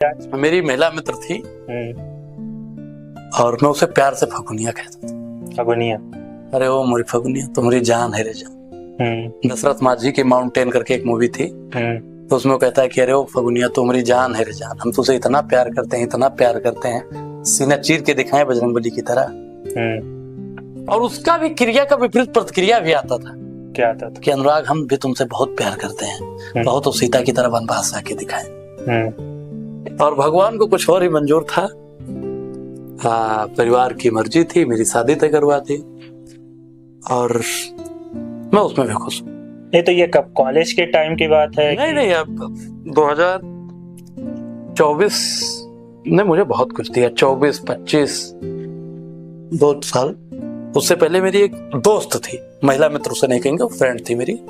मेरी महिला मित्र थी और मैं उसे प्यार से फगुनिया कहता था। फगुनिया? अरे वो मेरी फगुनिया, तुम्हारी जान है रे जान। दशरथ माझी की माउंटेन करके एक मूवी थी, तो उसमें वो कहता है कि अरे वो फगुनिया तुम्हारी जान है रे जान, हम तुझे इतना प्यार करते हैं, इतना प्यार करते हैं, सीना चीर के दिखाएं बजरंगबली की तरह। और उसका भी क्रिया का विपरीत प्रतिक्रिया भी आता था। क्या आता था? कि अनुराग हम भी तुमसे बहुत प्यार करते हैं, बहुत तो सीता की तरह वनवास आके दिखाएं। और भगवान को कुछ और ही मंजूर था। परिवार की मर्जी थी, मेरी शादी तय करवा दी और मैं उसमें भी खुश हूँ। नहीं तो ये कब, कॉलेज के टाइम की बात है? नहीं, अब 2024 ने मुझे बहुत कुछ दिया। 24, 25, 2 साल। उससे पहले मेरी एक दोस्त थी, महिला मित्र उसे नहीं कहेंगे, फ्रेंड थी मेरी,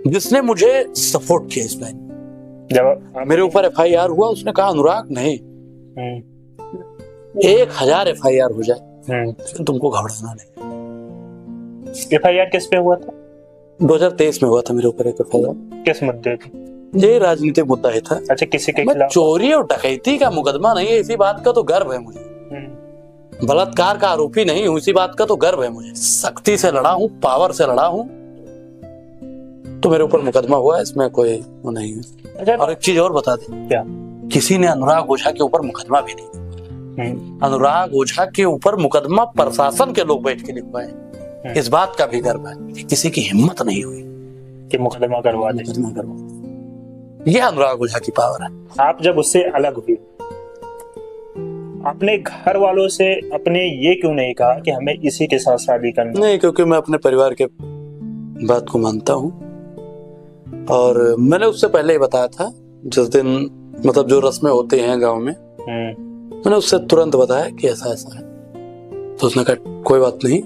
जिसने मुझे सपोर्ट किया इस लाइन। जब मेरे ऊपर FIR हुआ, उसने कहा अनुराग नहीं, 1000 FIR हो जाए लेकिन तुमको घबराना नहीं। FIR किस पे हुआ था? 2023 में हुआ था मेरे ऊपर एक FIR। किस मुद्दे पे? ये राजनीतिक मुद्दा ही था। अच्छा, किसी के खिलाफ? चोरी और डकैती का मुकदमा नहीं है, इसी बात का तो गर्व है मुझे। बलात्कार का आरोपी नहीं हूँ, इसी बात का तो गर्व है मुझे। सख्ती से लड़ा हूँ, पावर से लड़ा हूँ, तो मेरे ऊपर मुकदमा हुआ, इसमें कोई वो नहीं है। अच्छा, और एक चीज और बता दे, क्या? किसी ने अनुराग ओझा के ऊपर मुकदमा भी नहीं। अनुराग ओझा के ऊपर मुकदमा प्रशासन के लोग बैठ के लिखवाए। इस बात का भी गर्व है कि किसी की हिम्मत नहीं हुई कि मुकदमा करवा दे। ये अनुराग ओझा की पावर है। आप जब उससे अलग हुए, अपने घर वालों से अपने ये क्यों नहीं कहा कि हमें इसी के साथ शादी करनी? नहीं, क्योंकि मैं अपने परिवार के बात को मानता हूँ और मैंने उससे पहले ही बताया था, जिस दिन मतलब जो रस्में होते हैं गांव में, मैंने उससे तुरंत बताया कि ऐसा ऐसा है, तो उसने कहा कोई बात नहीं।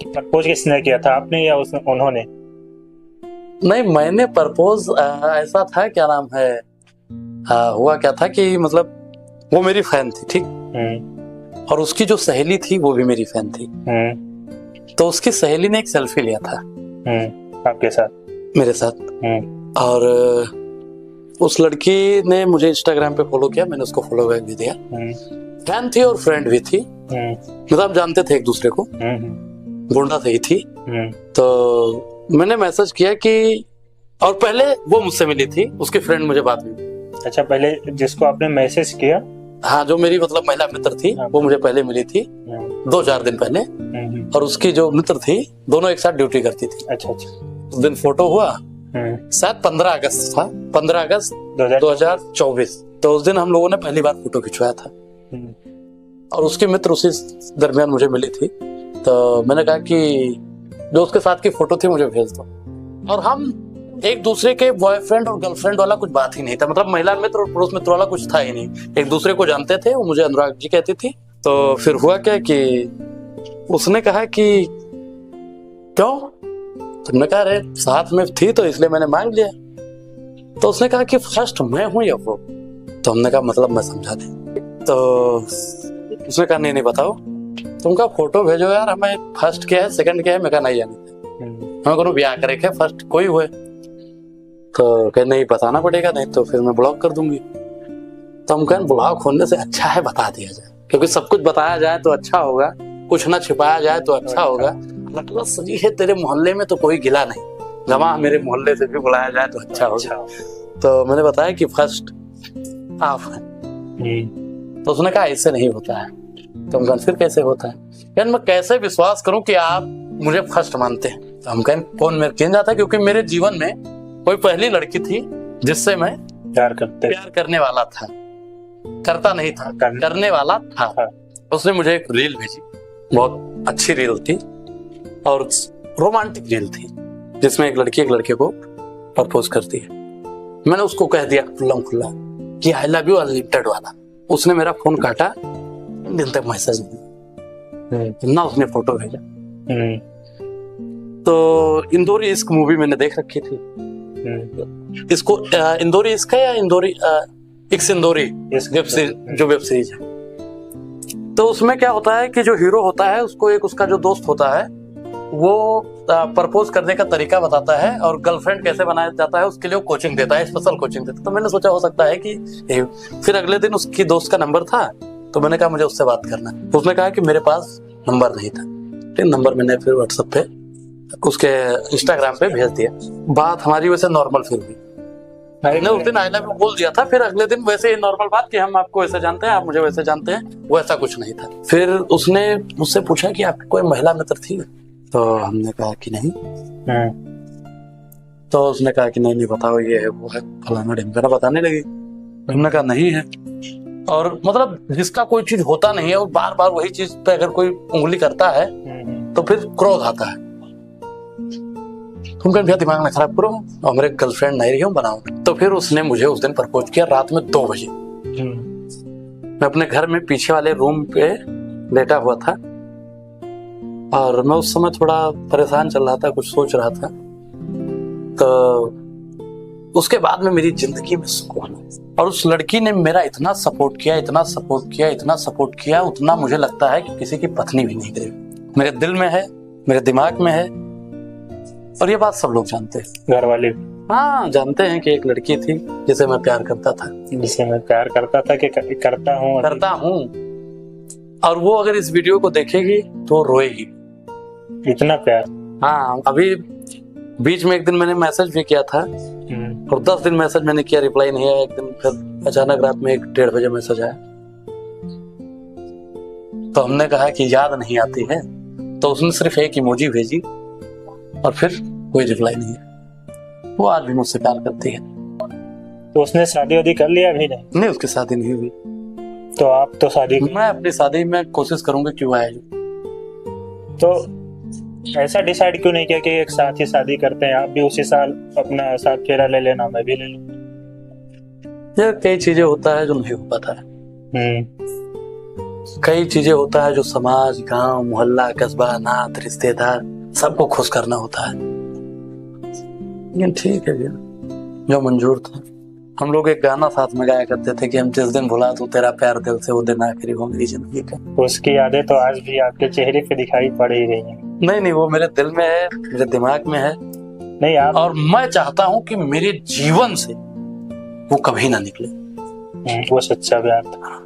प्रपोज किसने किया था, आपने या उन्होंने? नहीं, मैंने प्रपोज, ऐसा था, क्या नाम है, हुआ क्या था कि मतलब वो मेरी फैन थी, ठीक, और उसकी जो सहेली थी वो भी मेरी फैन थी। तो उसकी सहेली ने एक सेल्फी लिया था आपके साथ, मेरे साथ, और उस लड़की ने मुझे इंस्टाग्राम पे फॉलो किया, मैंने उसको फॉलो बैक भी दिया। फैन थी और फ्रेंड भी थी, मतलब जानते थे एक दूसरे को, गुंडा से ही थी। तो मैंने मैसेज किया कि, और पहले वो मुझसे मिली थी, उसकी फ्रेंड मुझे बाद में। अच्छा, पहले जिसको आपने मैसेज किया? हाँ, जो मेरी मतलब महिला मित्र थी, वो मुझे पहले मिली थी 2-4 दिन पहले, और उसकी जो मित्र थी, दोनों एक साथ ड्यूटी करती थी। अच्छा। उस दिन फोटो हुआ, शायद 15 अगस्त था, 15 अगस्त 2024। तो उस दिन हम लोगों ने पहली बार फोटो खिंचवाया था और उसकी मित्र उसी दरमियान मुझे मिली थी। तो मैंने कहा कि जो उसके साथ की फोटो थी मुझे भेज दो। और हम एक दूसरे के बॉयफ्रेंड और गर्लफ्रेंड वाला कुछ बात ही नहीं था, मतलब महिला मित्र और पुरुष मित्र वाला कुछ था ही नहीं, एक दूसरे को जानते थे। वो मुझे अनुराग जी कहती थी। तो फिर हुआ क्या कि उसने कहा कि क्यों, तुमने कहा अरे साथ में थी तो इसलिए मैंने मांग लिया। तो उसने कहा कि फर्स्ट मैं हूं या वो। तो हमने कहा मतलब मैं समझा दे। तो उसने कहा नहीं बताओ, तुमका फोटो भेजो यार, हमें फर्स्ट क्या है सेकंड क्या है। मैं कहा नहीं जानते, हमें कोनो ब्याह करे के फर्स्ट कोई हुए। तो कह नहीं बताना पड़ेगा, नहीं तो फिर मैं ब्लॉक कर दूंगी। तो हम कहें ब्लॉक होने से अच्छा है बता दिया जाए, क्योंकि सब कुछ बताया जाए तो अच्छा होगा, कुछ ना छिपाया जाए तो अच्छा होगा। मतलब सही है, तेरे मोहल्ले में तो कोई गिला नहीं, जमा मेरे मोहल्ले से भी बुलाया जाए तो अच्छा होगा। तो मैंने बताया कि फर्स्ट आप हैं। तो उसने कहा ऐसे नहीं होता है। तो हम फिर कैसे होता है, यार मैं कैसे विश्वास करूं कि आप मुझे फर्स्ट मानते हैं। तो हम कहें कौन मेरे चेंज आता है, क्योंकि मेरे जीवन में कोई पहली लड़की थी जिससे मैं प्यार करने वाला था, करता नहीं था, करने वाला था। उसने मुझे एक रील भेजी, बहुत अच्छी रील थी और रोमांटिक रील थी, जिसमें एक लड़की एक लड़के को प्रपोज करती है। मैंने उसको कह दिया खुल्लम खुल्ला कि आई लव यू अनलिमिटेड वाला। उसने मेरा फोन काटा, दिन तक मैसेज नहीं ना, उसने फोटो भेजा। तो इंदौरी इश्क मूवी मैंने देख रखी थी। इसको इंदौरी इश्क है या इंदौरी इक्स इंदौरी जो वेब सीरीज है। तो उसमें क्या होता है कि जो हीरो होता है उसको एक उसका जो दोस्त होता है वो प्रपोज करने का तरीका बताता है और गर्लफ्रेंड कैसे बनाया जाता है उसके लिए वो कोचिंग देता है, स्पेशल कोचिंग देता है। तो मैंने सोचा हो सकता है कि फिर अगले दिन उसकी दोस्त का नंबर था, तो मैंने कहा मुझे उससे बात करना है। उसने कहा कि मेरे पास नंबर नहीं था। फिर नंबर मैंने फिर व्हाट्सएप पे उसके इंस्टाग्राम पे भेज दिया। बात हमारी वैसे नॉर्मल फिर हुई, मैंने उस दिन आई लव यू बोल दिया था। फिर अगले दिन वैसे ही नॉर्मल बात कि हम आपको वैसे जानते हैं, आप मुझे वैसे जानते हैं, वैसा कुछ नहीं था। फिर उसने मुझसे पूछा कि आपकी कोई महिला मित्र थी, तो हमने कहा कि नहीं। तो उसने कहा कि नहीं बताओ, ये है वो है फलाना ढिमकाना बताने लगी। हमने कहा नहीं है। और मतलब जिसका कोई चीज होता नहीं है और बार बार वही चीज पे अगर कोई उंगली करता है तो फिर क्रोध आता है। तुम कहीं दिमाग में खराब करो और मेरे गर्लफ्रेंड नहीं रही हूँ बनाओ। तो फिर उसने मुझे उस दिन प्रपोज किया रात में 2 बजे। मैं अपने घर में पीछे वाले रूम पे लेटा हुआ था और मैं उस समय थोड़ा परेशान चल रहा था, कुछ सोच रहा था। तो उसके बाद में मेरी जिंदगी में सुकून, और उस लड़की ने मेरा इतना सपोर्ट किया, इतना सपोर्ट किया, इतना सपोर्ट किया, उतना मुझे लगता है कि किसी की पत्नी भी नहीं करेगी। मेरे दिल में है, मेरे दिमाग में है, और ये बात सब लोग जानते हैं, घर वाले हाँ जानते हैं कि एक लड़की थी जिसे मैं प्यार करता था, जिसे मैं प्यार करता था कि करता हूँ। और वो अगर इस वीडियो को देखेगी तो रोएगी। इतना प्यार। हाँ, अभी बीच में एक दिन मैंने मैसेज भी किया था और 10 दिन मैसेज मैंने किया, रिप्लाई नहीं आया। एक दिन फिर अचानक रात में 1-1:30 बजे मैसेज आया। तो हमने कहा कि याद नहीं आती है, तो उसने सिर्फ एक इमोजी भेजी और फिर कोई रिप्लाई नहीं है। वो आज भी मुझसे प्यार करती है। तो उसने शादी वादी कर लिया अभी? नहीं, उसकी शादी नहीं हुई। तो आप तो शादी, मैं अपनी शादी में कोशिश करूंगा क्यों आए। तो ऐसा डिसाइड क्यों नहीं किया कि एक साथ ही शादी करते हैं, आप भी उसी साल अपना साथ फेरा ले लेना, मैं भी ले लूं। यार कई चीजें होता है जो नहीं हो पाता है। कई चीजें होता है जो समाज, गांव, मोहल्ला, कस्बा, नात, रिश्तेदार सबको खुश करना होता है। लेकिन ठीक है भैया, जो मंजूर था। हम लोग एक गाना साथ में गाया करते थे कि हम जिस दिन भुला तू तेरा प्यार दिल से, वो दिन आखिरी हो मेरी जिंदगी का। उसकी यादें तो आज भी आपके चेहरे पे दिखाई पड़ ही रही हैं। नहीं, वो मेरे दिल में है, मेरे दिमाग में है। नहीं आप, और मैं चाहता हूँ कि मेरे जीवन से वो कभी ना निकले। वो सच्चा प्यार था।